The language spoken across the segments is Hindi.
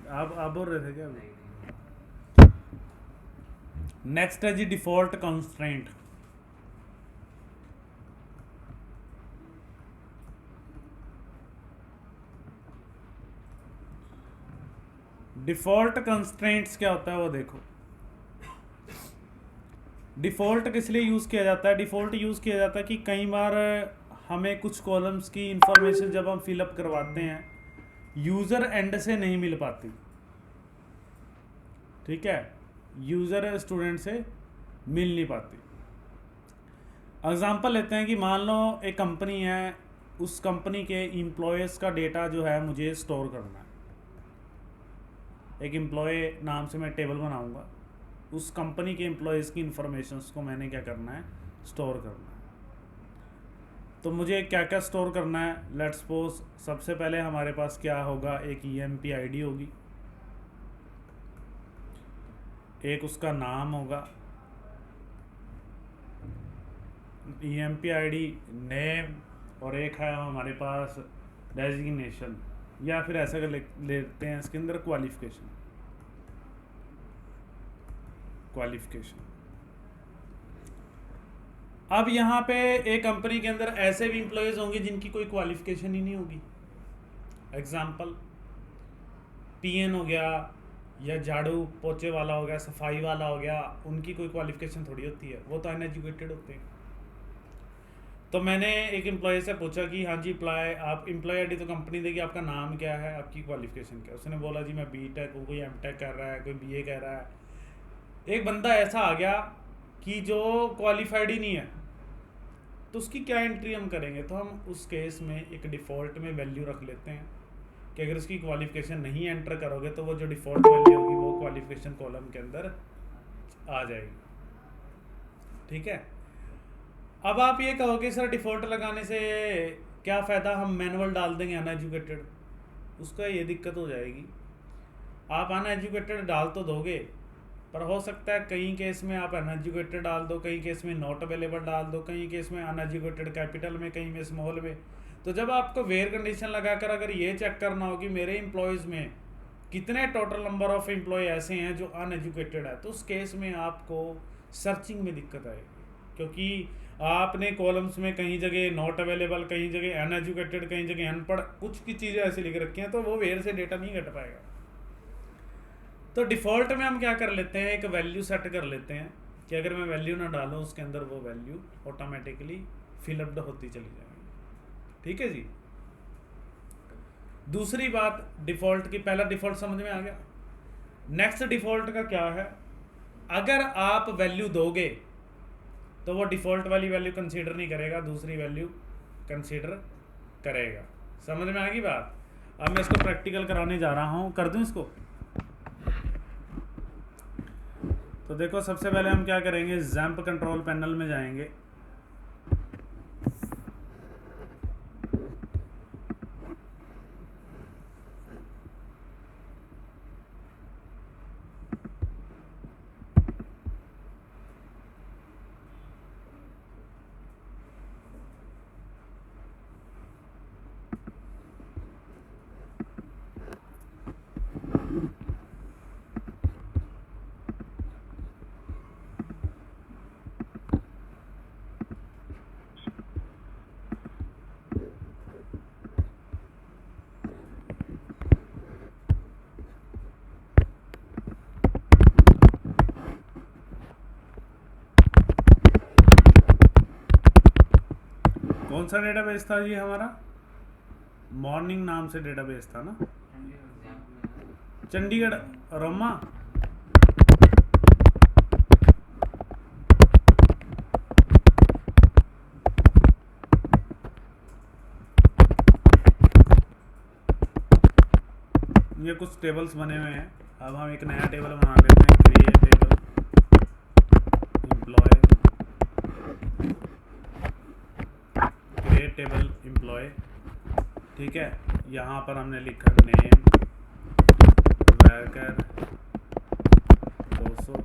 आप बोल रहे थे क्या अभी? नेक्स्ट है जी डिफॉल्ट कंस्ट्रेंट। डिफॉल्ट कंस्ट्रेंट्स क्या होता है वो देखो। डिफ़ॉल्ट किस लिए यूज़ किया जाता है? डिफ़ॉल्ट यूज़ किया जाता है कि कई बार हमें कुछ कॉलम्स की इंफॉर्मेशन जब हम फिलअप करवाते हैं यूज़र एंड से नहीं मिल पाती, ठीक है, यूज़र स्टूडेंट से मिल नहीं पाती। एग्जांपल लेते हैं कि मान लो एक कंपनी है, उस कंपनी के एम्प्लॉयज़ का डेटा जो है मुझे स्टोर करना है। एक एम्प्लॉय नाम से मैं टेबल बनाऊंगा, उस कंपनी के एम्प्लॉयज़ की इंफॉर्मेशंस को मैंने क्या करना है, स्टोर करना है। तो मुझे क्या क्या स्टोर करना है? लेट्स सपोज सबसे पहले हमारे पास क्या होगा, एक ईएमपी आईडी होगी, एक उसका नाम होगा, ईएमपी आईडी नेम, और एक है हमारे पास डेजिग्नेशन, या फिर ऐसा कर लेते हैं इसके अंदर क्वालिफिकेशन। अब यहाँ पे एक कंपनी के अंदर ऐसे भी एम्प्लॉयज़ होंगे जिनकी कोई क्वालिफिकेशन ही नहीं होगी। एग्जाम्पल पीएन हो गया, या झाड़ू पोछे वाला हो गया, सफाई वाला हो गया, उनकी कोई क्वालिफिकेशन थोड़ी होती है, वो तो अनएजुकेटेड होते हैं। तो मैंने एक एम्प्लॉय से पूछा कि हाँ जी आप एम्प्लॉय आईडी तो कंपनी देगी, आपका नाम क्या है, आपकी क्वालिफिकेशन क्या है? उसने बोला जी मैं बीटेक हूँ, कोई एमटेक कर रहा है, कोई बीए कर रहा है। एक बंदा ऐसा आ गया कि जो क्वालिफाइड ही नहीं है, तो उसकी क्या एंट्री हम करेंगे? तो हम उस केस में एक डिफ़ॉल्ट में वैल्यू रख लेते हैं कि अगर उसकी क्वालिफिकेशन नहीं एंटर करोगे तो वो जो डिफ़ॉल्ट वैल्यू होगी वो क्वालिफिकेशन कॉलम के अंदर आ जाएगी, ठीक है। अब आप ये कहोगे सर डिफ़ॉल्ट लगाने से क्या फ़ायदा, हम मैनुअल डाल देंगे अनएजुकेटेड। उसका ये दिक्कत हो जाएगी, आप अनएजुकेटेड डाल तो दोगे, पर हो सकता है कई केस में आप अनएजुकेटेड डाल दो, कई केस में नॉट अवेलेबल डाल दो, कई केस में अनएजुकेटेड कैपिटल में, कई में स्मॉल में। तो जब आपको वेयर कंडीशन लगाकर अगर ये चेक करना हो कि मेरे एम्प्लॉयज़ में कितने टोटल नंबर ऑफ एम्प्लॉय ऐसे हैं जो अनएजुकेटेड है, तो उस केस में आपको सर्चिंग में दिक्कत आएगी, क्योंकि आपने कॉलम्स में कहीं जगह नॉट अवेलेबल, कहीं जगह अनएजुकेटेड, कहीं जगह अनपढ़, कुछ की चीज़ें ऐसी लिख रखी हैं, तो वो वेयर से डेटा नहीं घट पाएगा। तो डिफ़ॉल्ट में हम क्या कर लेते हैं, एक वैल्यू सेट कर लेते हैं कि अगर मैं वैल्यू ना डालूँ उसके अंदर वो वैल्यू ऑटोमेटिकली फिलअप्ड होती चली जाएगी, ठीक है जी। दूसरी बात डिफ़ॉल्ट की, पहला डिफ़ॉल्ट समझ में आ गया। नेक्स्ट डिफ़ॉल्ट का क्या है, अगर आप वैल्यू दोगे तो वो डिफ़ॉल्ट वाली वैल्यू कंसीडर नहीं करेगा, दूसरी वैल्यू कंसीडर करेगा। समझ में आ गई बात? अब मैं इसको प्रैक्टिकल कराने जा रहा हूँ, कर दूँ इसको। तो देखो सबसे पहले हम क्या करेंगे, जैम्प कंट्रोल पैनल में जाएंगे, कौन सा डेटाबेस था जी हमारा? मॉर्निंग नाम से डेटाबेस था ना, चंडीगढ़ रोमा। ये कुछ टेबल्स बने हुए हैं, अब हम एक नया टेबल बना लेते हैं, create table employ, create table employ, ठीक है। यहाँ पर हमने लिखा नेम वर्कर 200,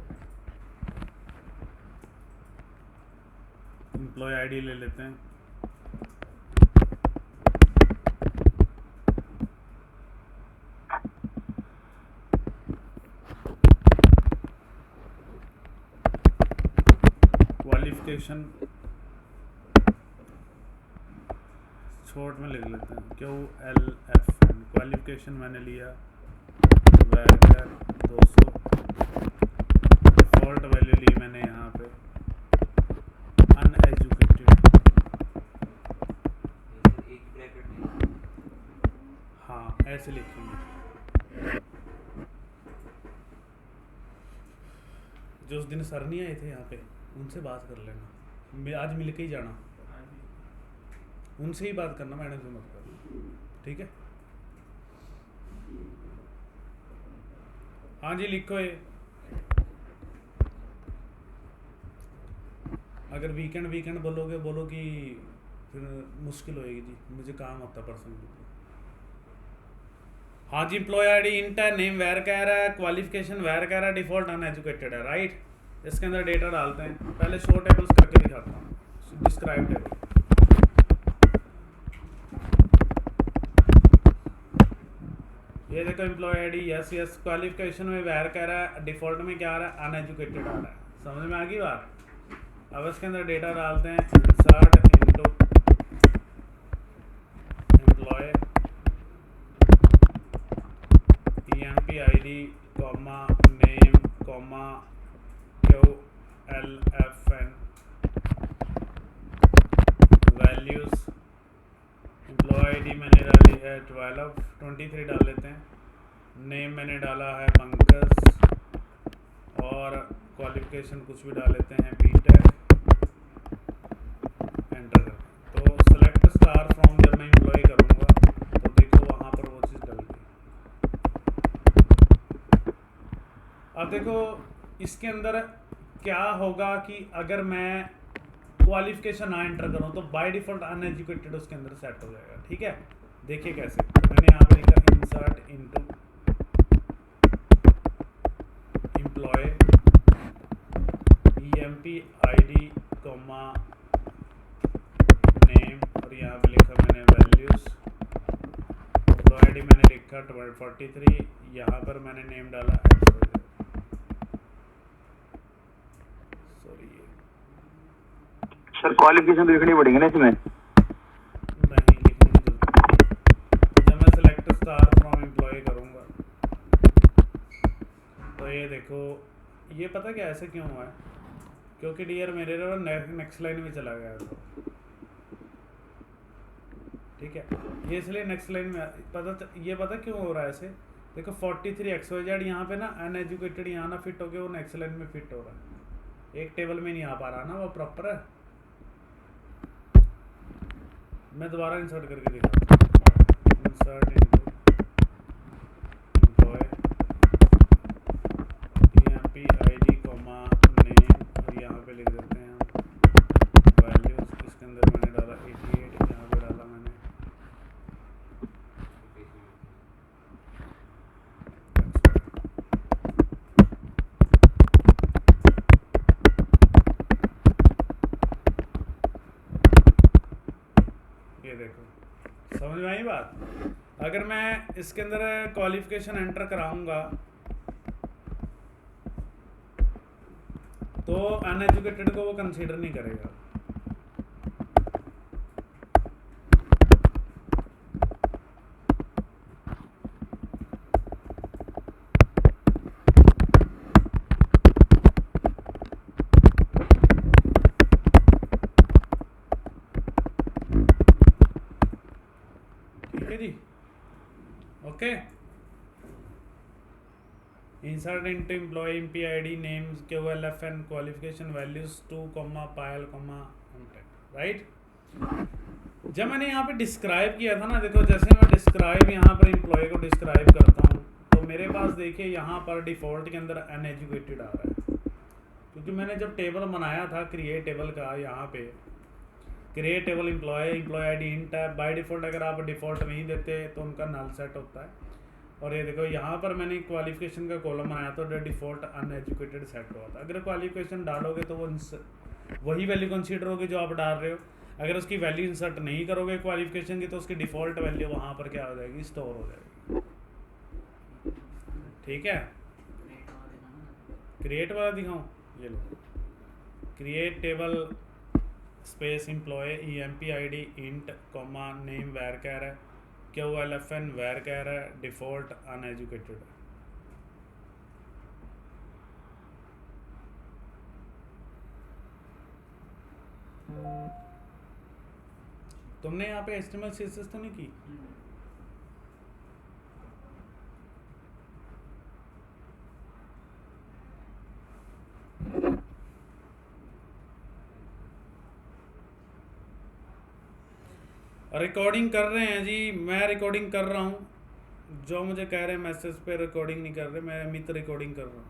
एम्प्लॉय आईडी ले लेते हैं, क्वालिफिकेशन शॉर्ट में लिख लेते हैं, QLFN क्वालिफिकेशन मैंने लिया वैकर 200, डिफ़ॉल्ट वैल्यू ली मैंने यहाँ पे अनएजुकेटेड। हाँ ऐसे लिखेंगे। जो उस दिन सर नहीं आए थे यहाँ पे, उनसे बात कर लेना, आज मिल के ही जाना, उनसे ही बात करना, मैडम से मत करना, ठीक है। हाँ जी लिखो ये। अगर वीकेंड बोलोगे, बोलो कि फिर मुश्किल होएगी जी, मुझे काम होता पर्सनल। हाँ जी, एम्प्लॉय आईडी इंट है, नेम वेर कह रहा है, क्वालिफिकेशन वेर कह रहा है, डिफॉल्ट अनएजुकेटेड है, राइट। इसके अंदर डेटा डालते हैं, पहले शो टेबल्स करके दिखाता हूँ, डिस्क्राइब टेबल। ये देखो एम्प्लॉय आईडी, यस, क्वालिफिकेशन में वेर कह रहा है, डिफॉल्ट में क्या आ रहा है, अनएजुकेटेड आ रहा है, समझ में आ गई बात। अब इसके अंदर डेटा डालते हैं, insert into employ EMP-ID, name, QLFN, values, employ ID मैंने डाली है 23 डाल लेते हैं, नेम मैंने डाला है पंकज, और क्वालिफिकेशन कुछ भी डाल लेते हैं बीटेक, एंटर कर। तो सेलेक्ट स्टार फ्रॉम जब मैं एम्प्लॉय करूँगा तो देखो वहाँ पर वो चीज़ डल गई। अब देखो इसके अंदर क्या होगा कि अगर मैं क्वालिफिकेशन ना एंटर करूँ तो बाय डिफॉल्ट अनएजुकेटेड उसके अंदर सेट हो जाएगा, ठीक है। देखिए कैसे, तो मैंने यहाँ पे लिखा insert into employ EMP-ID, name, और यहाँ पे लिखा मैंने वैल्यूज, एम्प्लॉय आईडी मैंने लिखा 43, यहाँ पर मैंने नेम डाला सर क्वालिफिकेशन तो लिखनी पड़ेगी ना इसमें? नहीं लिखनी जरूरत। जब मैं सेलेक्ट स्टार फ्रॉम एम्प्लॉय करूँगा तो ये देखो, ये पता क्या ऐसे क्यों हुआ है, क्योंकि डियर मेरे नेक्स्ट लाइन में चला गया था, ठीक है। ये इसलिए नेक्स्ट लाइन में ये पता क्यों हो रहा है ऐसे, देखो 43 XYZ यहाँ पे ना अनएजुकेटेड यहाँ ना फिट हो गया, वो नेक्स्ट लाइन में फिट हो रहा है, एक टेबल में नहीं आ पा रहा ना वो प्रॉपर है। मैं दोबारा इंसर्ट करके दिखाता हूँ, insert into employ EMP-ID, name, और यहाँ पे लिख देते हैं वैल्यूज, इसके अंदर मैंने डाला 88, यहाँ पे डाला मैंने ये देखो, समझ में आई बात। अगर मैं इसके अंदर क्वालिफिकेशन एंटर कराऊंगा तो अनएजुकेटेड को वो कंसीडर नहीं करेगा। ठीक है जी, okay. Insert into employ EMP-ID, names, QLFN, qualification, values 2, Payal, contact, right. जब मैंने यहाँ पे डिस्क्राइब किया था ना, देखो जैसे मैं डिस्क्राइब यहाँ पर एम्प्लॉय को डिस्क्राइब करता हूँ तो मेरे पास देखिए यहाँ पर डिफ़ॉल्ट के अंदर अनएजुकेटेड आ रहा है, क्योंकि मैंने जब टेबल बनाया था क्रिएट टेबल का, यहाँ पे create table employ ID int है, बाय डिफ़ॉल्ट अगर आप डिफ़ॉल्ट नहीं देते तो उनका नल सेट होता है। और ये देखो यहाँ पर मैंने क्वालिफिकेशन का कॉलम बनाया तो डिफ़ॉल्ट अनएजुकेटेड सेट हुआ था। अगर क्वालिफिकेशन डालोगे तो वो वही वैल्यू कंसीडर होगी जो आप डाल रहे हो। अगर उसकी वैल्यू इंसर्ट नहीं करोगे क्वालिफिकेशन की तो उसकी डिफ़ॉल्ट वैल्यू वहाँ पर क्या हो जाएगी, स्टोर हो जाएगी, ठीक है। क्रिएट वाला दिखाऊँ, ये लो create table space employ EMP ID int comma name varchar है, QLFN वेर कैर है, डिफ़ॉल्ट अनएजुकेटेड है। तुमने यहाँ पे HTML CSS तो नहीं की? रिकॉर्डिंग कर रहे हैं जी, मैं रिकॉर्डिंग कर रहा हूँ। जो मुझे कह रहे हैं मैसेज पे रिकॉर्डिंग नहीं कर रहे, मैं अमित रिकॉर्डिंग कर रहा हूँ।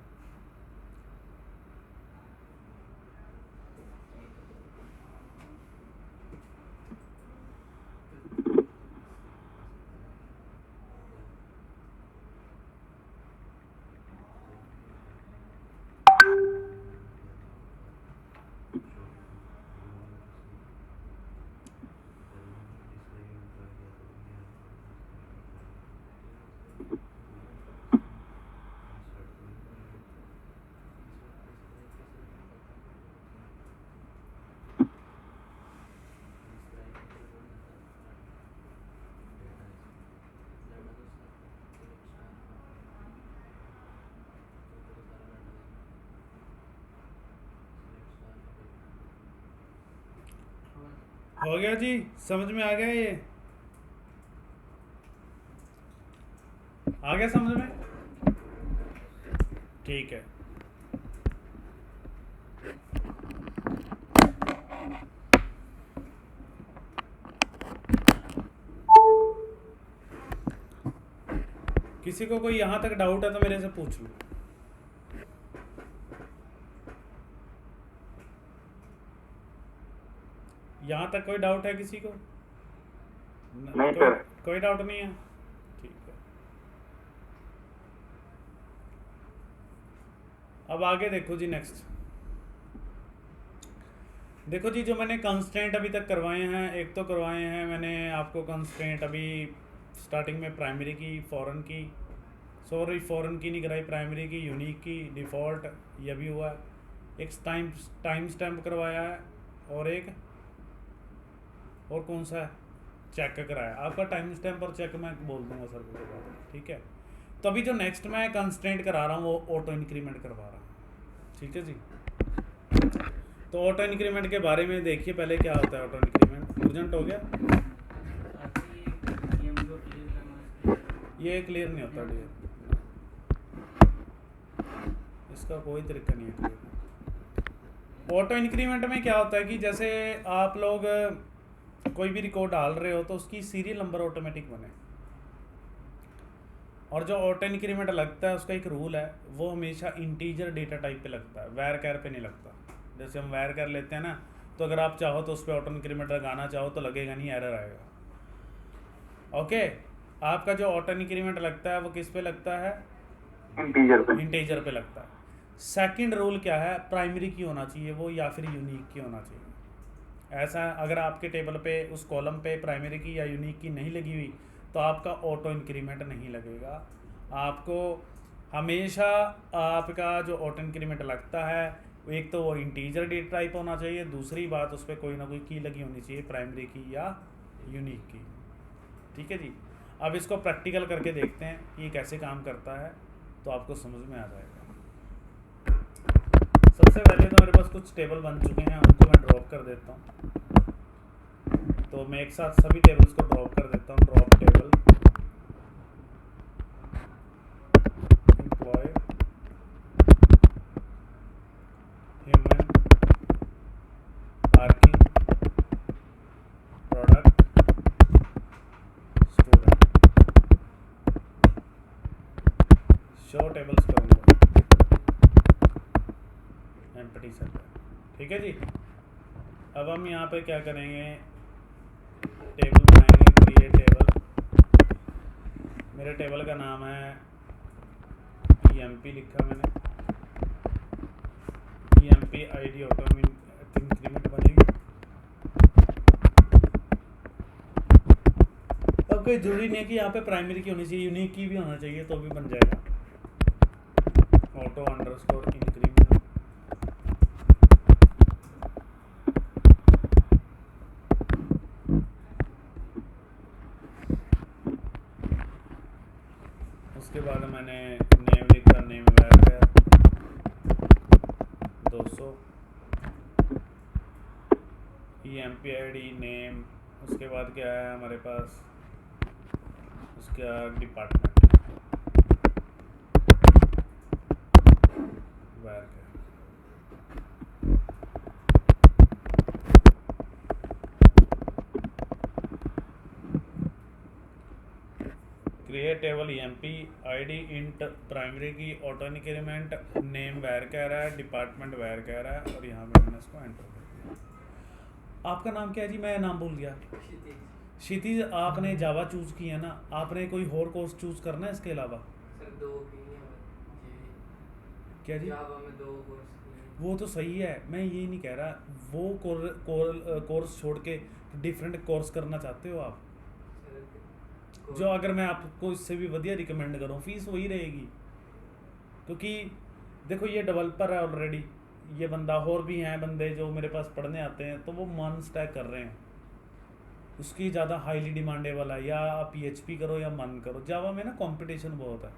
हो गया जी, समझ में आ गया? ये आ गया समझ में? ठीक है। किसी को कोई यहाँ तक डाउट है तो मेरे से पूछ लो। यहाँ तक कोई डाउट है किसी को? नहीं सर। कोई डाउट नहीं है? ठीक है। अब आगे देखो जी, नेक्स्ट देखो जी, जो मैंने कंस्ट्रेंट अभी तक करवाए हैं, एक तो करवाए हैं मैंने आपको कंस्ट्रेंट अभी स्टार्टिंग में प्राइमरी की, फॉरेन की, सॉरी फॉरेन की नहीं कराई, प्राइमरी की, यूनिक की, डिफ़ॉल्ट, यह भी हुआ है। एक टाइम स्टैम्प करवाया है, और एक और कौन सा है, चेक कराया। आपका टाइम स्टैम्प और चेक मैं बोल दूंगा सर को बाद, ठीक है। तो अभी जो नेक्स्ट मैं कंस्ट्रेंट करा रहा हूँ वो ऑटो इंक्रीमेंट करवा रहा हूँ, ठीक है जी। तो ऑटो इंक्रीमेंट के बारे में देखिए पहले क्या होता है ऑटो इंक्रीमेंट। अर्जेंट हो गया? ये क्लियर नहीं होता डियर, इसका कोई तरीका नहीं है क्लियर। ऑटो इंक्रीमेंट में क्या होता है कि जैसे आप लोग कोई भी रिकॉर्ड डाल रहे हो तो उसकी सीरियल नंबर ऑटोमेटिक बने, और जो ऑटो इंक्रीमेंट लगता है उसका एक रूल है, वो हमेशा इंटीजर डेटा टाइप पे लगता है, वैर कैर पे नहीं लगता। जैसे हम वैर कैर लेते हैं ना, तो अगर आप चाहो तो उस पर ऑटो इंक्रीमेंट लगाना चाहो तो लगेगा नहीं, एरर आएगा। ओके, आपका जो ऑटो इंक्रीमेंट लगता है वो किस पे लगता है? इंटीजर पे लगता है। सेकंड रूल क्या है? प्राइमरी की होना चाहिए वो, या फिर यूनिक की होना चाहिए। ऐसा अगर आपके टेबल पे उस कॉलम पे प्राइमरी की या यूनिक की नहीं लगी हुई तो आपका ऑटो इंक्रीमेंट नहीं लगेगा। आपको हमेशा आपका जो ऑटो इंक्रीमेंट लगता है, एक तो वो इंटीजर डेटा टाइप होना चाहिए, दूसरी बात उस पर कोई ना कोई की लगी होनी चाहिए, प्राइमरी की या यूनिक की, ठीक है जी। अब इसको प्रैक्टिकल करके देखते हैं कि ये कैसे काम करता है, तो आपको समझ में आ जाएगा। सबसे पहले तो मेरे पास कुछ टेबल बन चुके हैं, उनको मैं ड्रॉप कर देता हूँ। तो मैं एक साथ सभी टेबल्स को ड्रॉप कर देता हूँ। Drop table employ human parking product student, show tables करूँगा एम्प्टी सेट, ठीक है जी। अब हम यहाँ पे क्या करेंगे, टेबल बनाएंगे, क्रिएट टेबल। मेरे टेबल का नाम है EMP लिखा मैंने, EMP ID ऑटो इंक्रीमेंट बनेगी। अब कोई जरूरी नहीं है कि यहाँ पे प्राइमरी की होनी चाहिए, यूनिक की भी होना चाहिए तो भी बन जाएगा। ऑटो अंडरस्कोर इंक्रीमेंट उसके बाद मैंने नेम लिखा, नेम वैर है 200, EMP ID नेम, उसके बाद क्या है हमारे पास, उसका डिपार्टमेंट वैर का। Create table EMP ID int primary की ऑटो इंक्रीमेंट, नेम वैर कह रहा है, डिपार्टमेंट वैर कह रहा है, और यहाँ पे मैंने इसको एंटर कर दिया। आपका नाम क्या है जी? मैं नाम भूल गया। क्षितिज, आपने जावा चूज किया ना, आपने कोई और कोर्स चूज करना है इसके अलावा? सर 2 की है क्या जी? जावा में 2 कोर्स किए। वो तो सही है, मैं ये नहीं कह रहा, वो कोर्स छोड़ के डिफरेंट कोर्स करना चाहते हो आप? सर जो अगर मैं आपको इससे भी बढ़िया रिकमेंड करूँ, फीस वही रहेगी, क्योंकि देखो ये डेवलपर है ऑलरेडी, ये बंदा, और भी हैं बंदे जो मेरे पास पढ़ने आते हैं, तो वो मान स्टैक कर रहे हैं, उसकी ज़्यादा हाईली डिमांडेबल है। या आप PHP करो या मन करो, जावा में ना कंपटीशन बहुत है।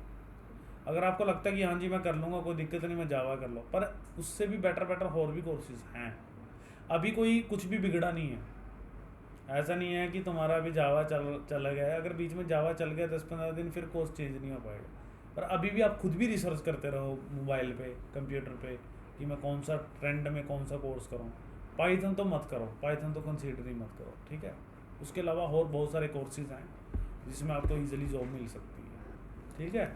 अगर आपको लगता है कि हाँ जी मैं कर लूँगा, कोई दिक्कत नहीं, मैं जावा कर लो, पर उससे भी बेटर और भी कोर्सेज हैं। अभी कोई कुछ भी बिगड़ा नहीं है, ऐसा नहीं है कि तुम्हारा अभी जावा चला गया है। अगर बीच में जावा चल गया 10-15 दिन, फिर कोर्स चेंज नहीं हो पाएगा। पर अभी भी आप खुद भी रिसर्च करते रहो मोबाइल पे, कंप्यूटर पे, कि मैं कौन सा ट्रेंड में कौन सा कोर्स करूँ। पाइथन तो मत करो, पाइथन तो कंसीडर ही मत करो, ठीक है। उसके अलावा और बहुत सारे कोर्सेज हैं जिसमें आपको ईजिली जॉब मिल सकती है, ठीक है।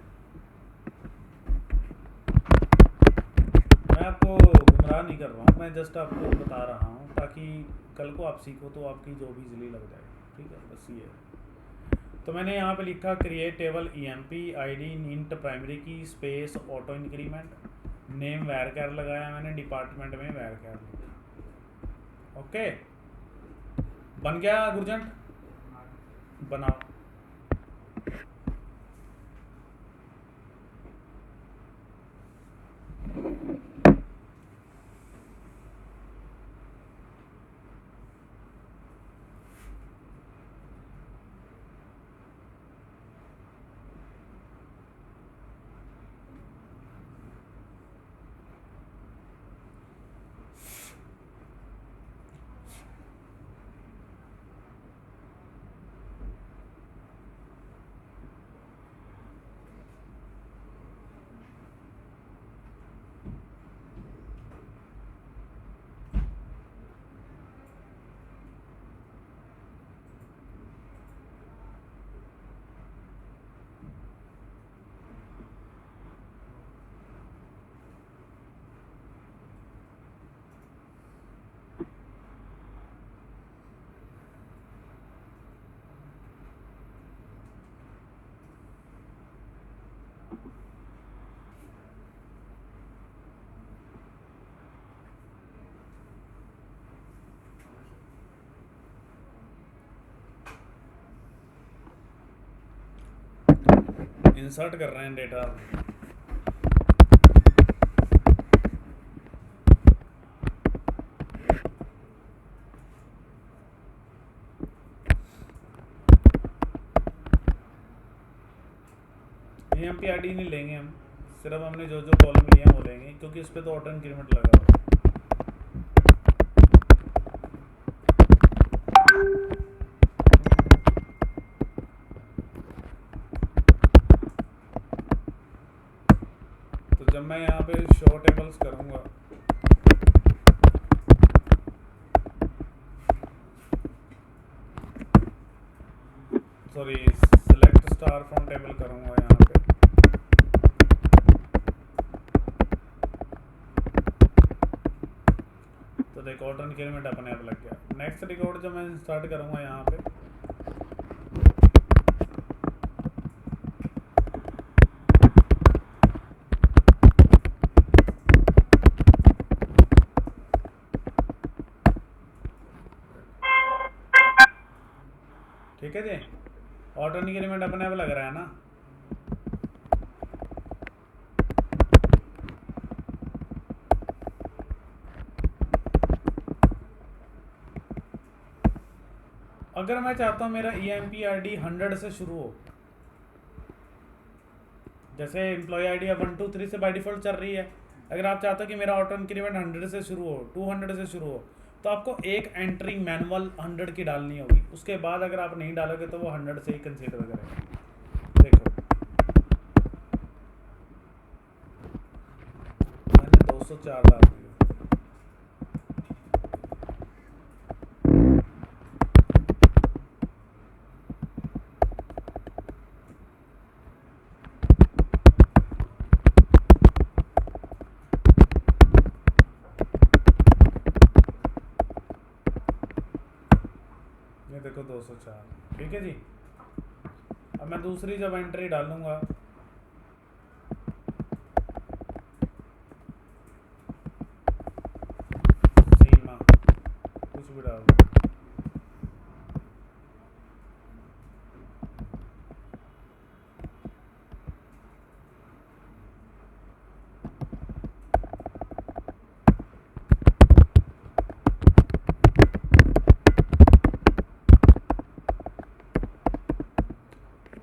मैं आपको गुमराह नहीं कर रहा हूँ, मैं जस्ट आपको बता रहा हूँ ताकि कल को आप सीखो तो आपकी जॉब ईजिली लग जाए, ठीक है, बस ये है। तो मैंने यहाँ पे लिखा create table EMP ID int primary की स्पेस ऑटो इंक्रीमेंट, नेम वैर कैर लगाया मैंने, डिपार्टमेंट में वैर कैर लिखा। ओके, बन गया गुरजंट? बनाओ। इंसर्ट कर रहे हैं डेटा। EMP ID नहीं लेंगे हम, सिर्फ हमने जो जो कॉलम लिया वो लेंगे, क्योंकि इस पे तो ऑटो इंक्रीमेंट लगा हुआ है। तो जब मैं यहाँ पे शो टेबल्स करूँगा, sorry select star from table करूँगा यहाँ पे, तो देखो ऑटो इंक्रीमेंट अपने आप लग गया। नेक्स्ट रिकॉर्ड जब मैं स्टार्ट करूँगा यहाँ पे, ठीक है जी, ऑटो इंक्रीमेंट अपने आप लग रहा है ना। अगर मैं चाहता हूँ मेरा EMP ID 100 से शुरू हो, जैसे एम्प्लॉय आईडी अब 1 2 3 से बाय डिफ़ॉल्ट चल रही है। अगर आप चाहते हो कि मेरा ऑटो इंक्रीमेंट 100 से शुरू हो, 200 से शुरू हो, तो आपको एक एंट्री मैनुअल 100 की डालनी होगी। उसके बाद अगर आप नहीं डालोगे तो वो 100 से ही कंसीडर करेगा। देखो मैंने 204 डाल दिया। ये देखो 204, ठीक है जी। अब मैं दूसरी जब एंट्री डालूंगा, सीमा कुछ भी डाल दो,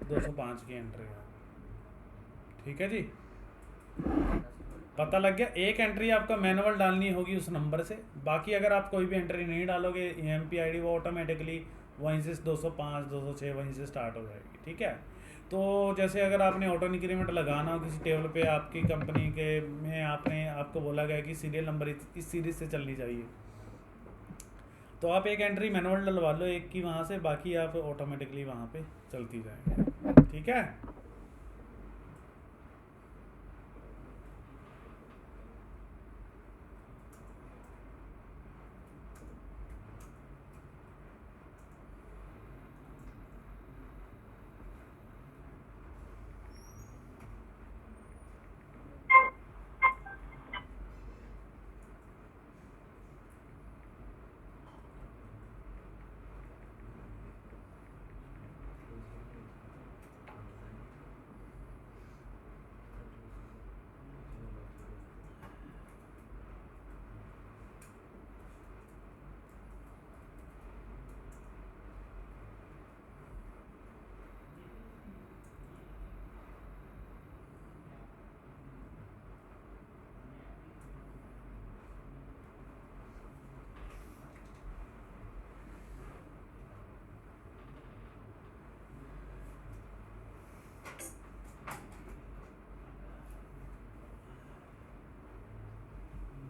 दो सौ पाँच की एंट्री है, ठीक है जी। पता लग गया, एक एंट्री आपका मैनुअल डालनी होगी उस नंबर से। बाकी अगर आप कोई भी एंट्री नहीं डालोगे ईएमपी आईडी, वो ऑटोमेटिकली वहीं से 205 206 वहीं से स्टार्ट हो जाएगी, ठीक है। तो जैसे अगर आपने ऑटो इंक्रीमेंट लगाना हो किसी टेबल पे आपकी कंपनी के में, आपको बोला गया कि सीरियल नंबर इस सीरीज से चलनी चाहिए, तो आप एक एंट्री मैनुअल डलवा लो एक की वहाँ से, बाकी आप ऑटोमेटिकली वहाँ पे चलती जाएंगे, ठीक है।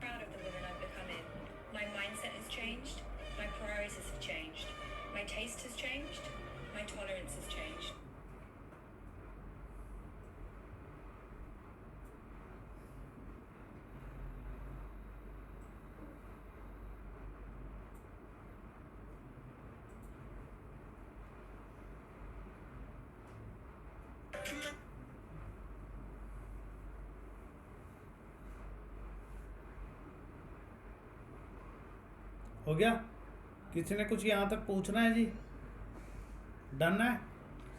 Proud of the woman I've becoming. My mindset has changed. My priorities have changed. My taste has changed. My tolerance has changed. हो गया? किसी ने कुछ यहाँ तक पूछना है जी? डन है?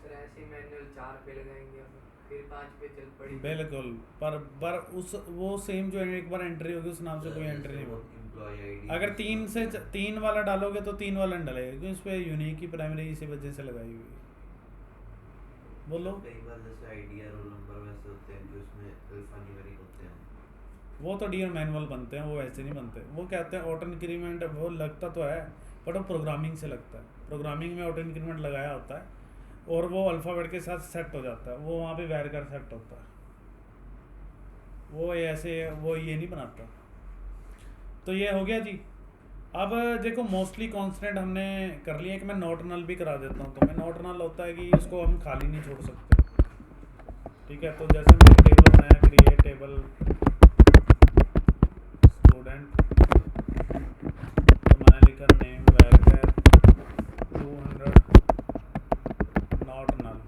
सर ऐसे ही मैनुअल 4 पे लगाएंगे अब, फिर 5 पे चल पड़ी। बिल्कुल, पर उस वो सेम जो एक बार एंट्री होगी उस नाम से कोई एंट्री नहीं होगी। अगर 3 वाला डालोगे तो 3 वाला नहीं डलेगा, क्योंकि उस पर यूनिक की प्राइमरी इसी वजह से लगाई हुई है। बोलो। कई बार जैसे आईडी या रोल नंबर वैसे होते हैं जो इसमें अल्फान्यूमेरिक होते हैं, वो तो डीआर मैनुअल बनते हैं, वो वैसे नहीं बनते। वो कहते हैं ऑटो इंक्रीमेंट, वो लगता तो है बट वो प्रोग्रामिंग से लगता है। प्रोग्रामिंग में ऑटो इंक्रीमेंट लगाया होता है और वो अल्फ़ाबेट के साथ सेट हो जाता है, वो वहाँ पे वैर कर सेट होता है, वो ऐसे वो ये नहीं बनाता। तो ये हो गया जी। अब देखो मोस्टली कॉन्स्टेंट हमने कर लिया, कि मैं नॉट नल भी करा देता हूँ। तो मैं नॉट नल होता है कि इसको हम खाली नहीं छोड़ सकते, ठीक है। तो जैसे मैंने टेबल बनाया, क्रिएट टेबल स्टूडेंट, तो मैंने लिखा नेम वैर 200 नॉट नल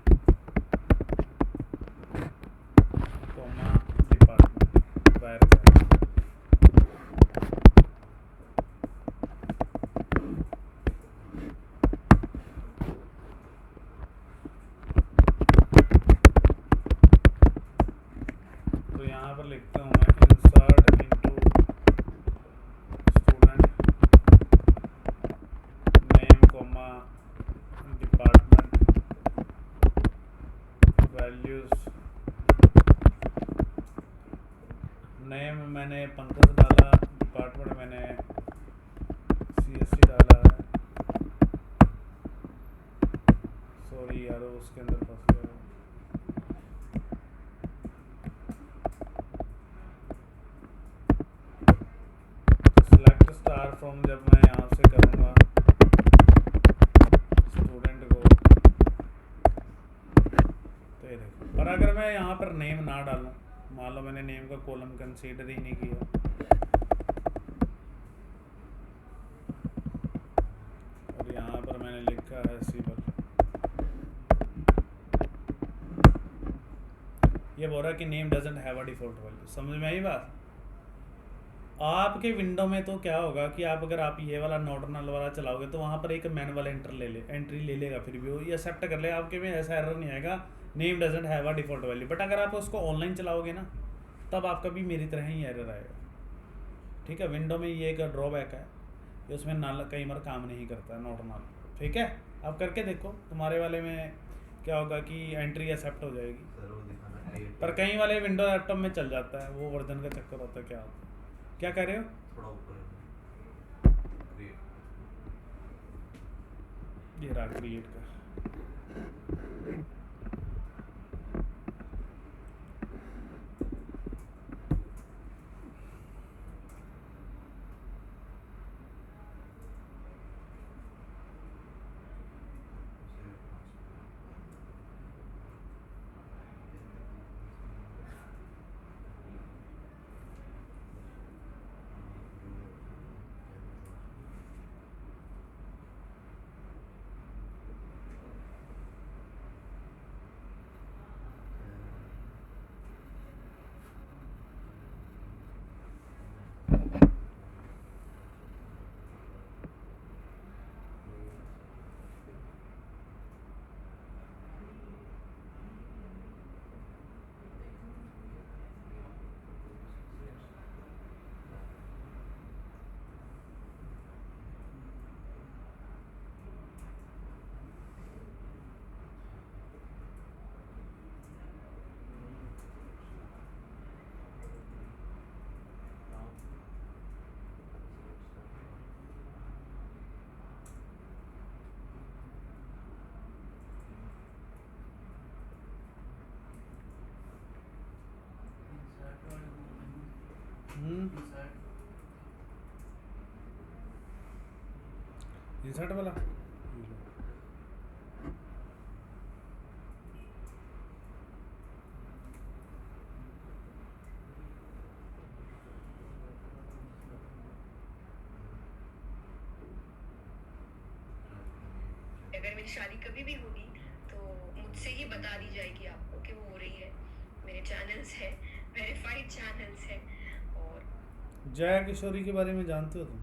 कॉमा डिपार्टमेंट वैर। तो यहाँ पर लिखता हूँ मैं insert into student name comma department values name मैंने पंकज डाला, डिपार्टमेंट मैंने CSC डाला है। सॉरी यार उसके अंदर फंस गया। सिलेक्ट स्टार फ्रॉम जब मैं यहाँ से करूँगा स्टूडेंट को, तो ये देखो। पर अगर मैं यहाँ पर नेम ना डालूँ, मान लो मैंने नेम का कॉलम कंसीडर ही नहीं किया, और यहाँ पर मैंने लिखा है सिबल, ये बोल रहा है कि name doesn't have a default value. समझ में आई बात? आपके विंडो में तो क्या होगा कि आप अगर आप ये वाला नॉट नल वाला चलाओगे तो वहाँ पर एक मैनुअल एंट्री ले लेगा, फिर भी वो ये एक्सेप्ट कर ले, आपके में ऐसा एरर नहीं आएगा name doesn't have a default value. But अगर आप उसको ऑनलाइन चलाओगे ना, तब आपका भी मेरी तरह ही एरर आएगा। ठीक है, विंडो में ये एक ड्रॉबैक है, उसमें नल कई बार काम नहीं करता है, नॉट नल। ठीक है, आप करके देखो, तुम्हारे वाले में क्या होगा कि एंट्री एक्सेप्ट हो जाएगी, सर वो दिखाना create पर कई वाले विंडो लैपटॉप में चल जाता है, वो वर्जन का चक्कर होता है। क्या होता है, क्या कह रहे हो? थोड़ा ऊपर है। Create। ये रहा क्रिएट का। इंसर्ट वाला अगर मेरी शादी कभी भी होगी तो मुझसे ही बता दी जाएगी आपको कि वो हो रही है। मेरे चैनल्स हैं, वेरीफाइड चैनल्स हैं। और जया किशोरी के बारे में जानते हो तुम?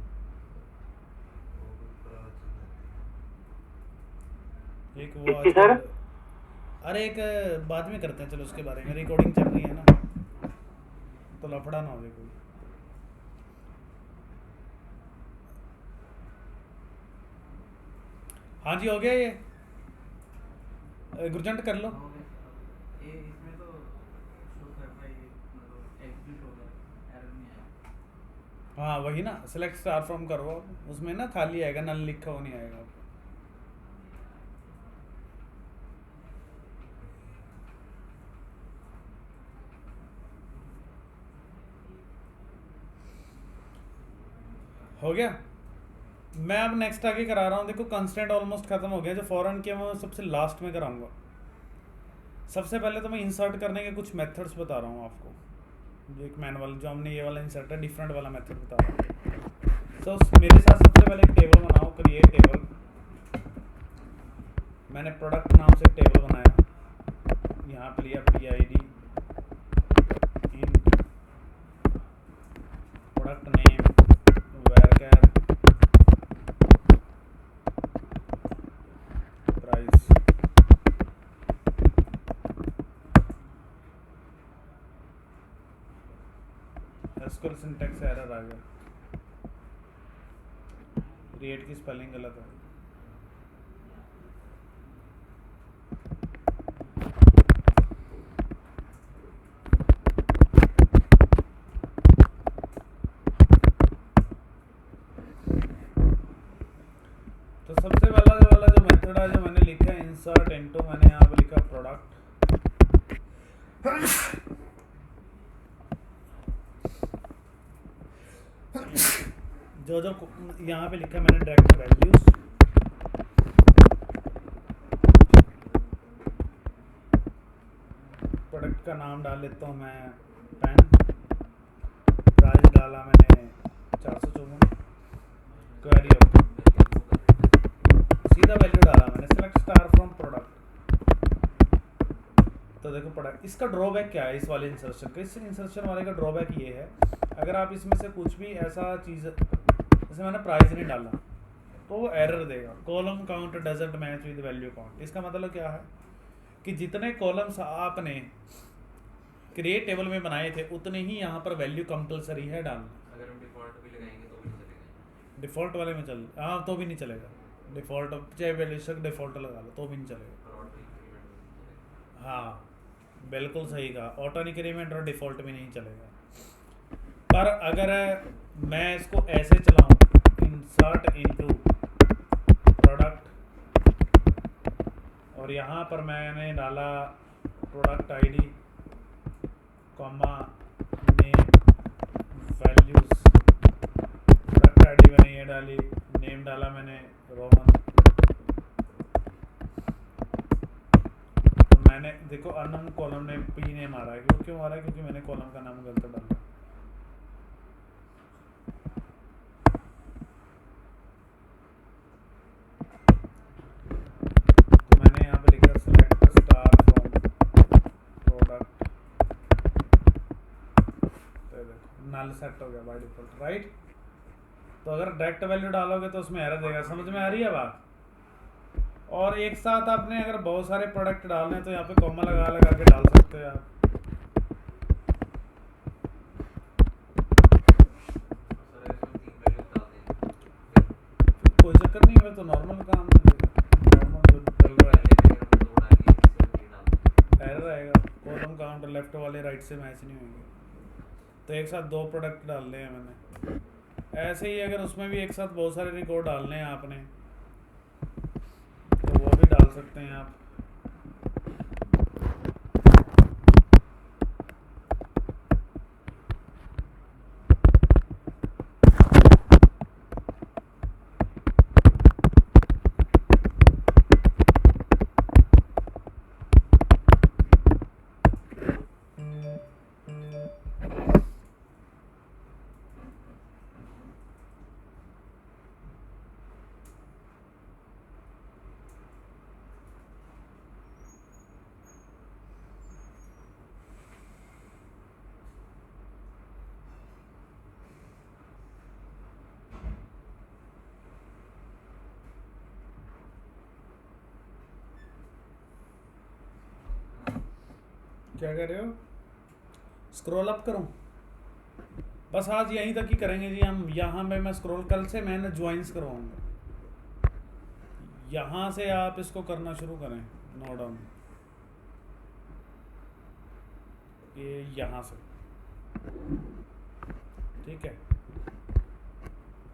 एक वो किसकी सर? अरे एक बाद में करते हैं, चलो उसके बारे में, रिकॉर्डिंग चल रही है ना, तो लफड़ा ना हो जाए कोई। हाँ जी, हो गया ये, गुरजंट कर लो। ये इसमें तो शो कर रहा है, ये मतलब एग्जीक्यूट हो गया, एरर नहीं आया। हाँ वही ना, सेलेक्ट स्टार फ्रॉम करो, उसमें ना खाली आएगा, नल लिखा हुआ नहीं आएगा। हो गया। मैं अब नेक्स्ट आगे करा रहा हूँ। देखो कंस्टेंट ऑलमोस्ट खत्म हो गया, जो फॉरन किया मैं सबसे लास्ट में कराऊंगा। सबसे पहले तो मैं इंसर्ट करने के कुछ मेथड्स बता रहा हूँ आपको, जो एक मैनुअल, जो हमने ये वाला इंसर्ट है, डिफरेंट वाला मेथड बता रहा हूँ। तो मेरे साथ सबसे पहले एक टेबल बनाओ, क्रिएट टेबल। मैंने प्रोडक्ट नाम से एक टेबल बनाया, यहाँ पे लिया PID int product name varchar price. SQL syntax error आ गया, क्रिएट की स्पेलिंग गलत है। इंसर्ट इनटू, मैंने यहाँ पे लिखा प्रोडक्ट, जो जो यहाँ पे लिखा मैंने डायरेक्ट वैल्यूज, प्रोडक्ट का नाम डाल लेता हूँ मैं पेन, प्राइस डाला मैंने 454, क्वेरी ओके, सीधा वैल्यू डाला मैंने, सेलेक्ट स्टार फ्रॉम प्रोडक्ट। तो देखो प्रोडक्ट, इसका ड्रॉबैक क्या है इस वाले इंसर्शन का? इस इंसर्शन वाले का ड्रॉबैक ये है, अगर आप इसमें से कुछ भी ऐसा चीज़, जैसे मैंने प्राइस नहीं डाला तो वो एरर देगा, column count doesn't match with value count. इसका मतलब क्या है कि जितने कॉलम्स आपने क्रिएट टेबल में बनाए थे उतने ही यहाँ पर वैल्यू कंपलसरी है डालना। अगर हम डिफॉल्ट भी लगाएंगे तो भी नहीं चलेगा। डिफ़ॉल्ट वाले में चल, हाँ तो भी नहीं चलेगा, डिफ़ॉल्ट चाहे वैल्यूशक डिफ़ॉल्ट लगा लो तो भी नहीं चलेगा। और ऑटो इंक्रीमेंट भी नहीं चलेगा। हाँ बिल्कुल सही कहा, ऑटो इंक्रीमेंट और डिफ़ॉल्ट भी नहीं चलेगा। पर अगर मैं इसको ऐसे चलाऊँ, इंसर्ट इनटू प्रोडक्ट, और यहाँ पर मैंने डाला product ID comma name values, product ID मैंने ये डाली, नेम डाला मैंने रोमन, तो मैंने देखो अननोन कॉलम ने पी ने मारा है, क्यों मारा है? क्योंकि मैंने कॉलम का नाम गलत डाला। तो मैंने यहाँ पे लिखा सेलेक्ट स्टार फ्रॉम प्रोडक्ट, तो देखो नल सेट हो गया बाय डिफॉल्ट, राइट। तो अगर डायरेक्ट वैल्यू डालोगे तो उसमें एरर देगा, समझ में आ रही है बात? और एक साथ आपने अगर बहुत सारे प्रोडक्ट डालने हैं तो यहाँ पे कॉमा लगा लगा के डाल सकते हैं आप। सर इसमें 3 वैल्यूज डालते हैं। कोई चक्कर नहीं है, तो नॉर्मल काम है, नॉर्मल जो चल रहा है। पहले अगर हम 2 डालिए इसमें 3 डालते हैं। एरर आएगा, कॉलम काउंट लेफ्ट वाले राइट से मैच नहीं होंगे, तो एक साथ 2 प्रोडक्ट डालने हैं मैंने। ऐसे ही अगर उसमें भी एक साथ बहुत सारे रिकॉर्ड डालने हैं आपने तो वो भी डाल सकते हैं आप। क्या कर रहे हो? स्क्रॉल अप करूं? बस आज यहीं तक ही करेंगे जी हम। यहाँ पे मैं स्क्रॉल, कल से मैंने ज्वाइंस करवाऊंगा, यहाँ से आप इसको करना शुरू करें, नो डाउन, ये यहाँ से, ठीक है।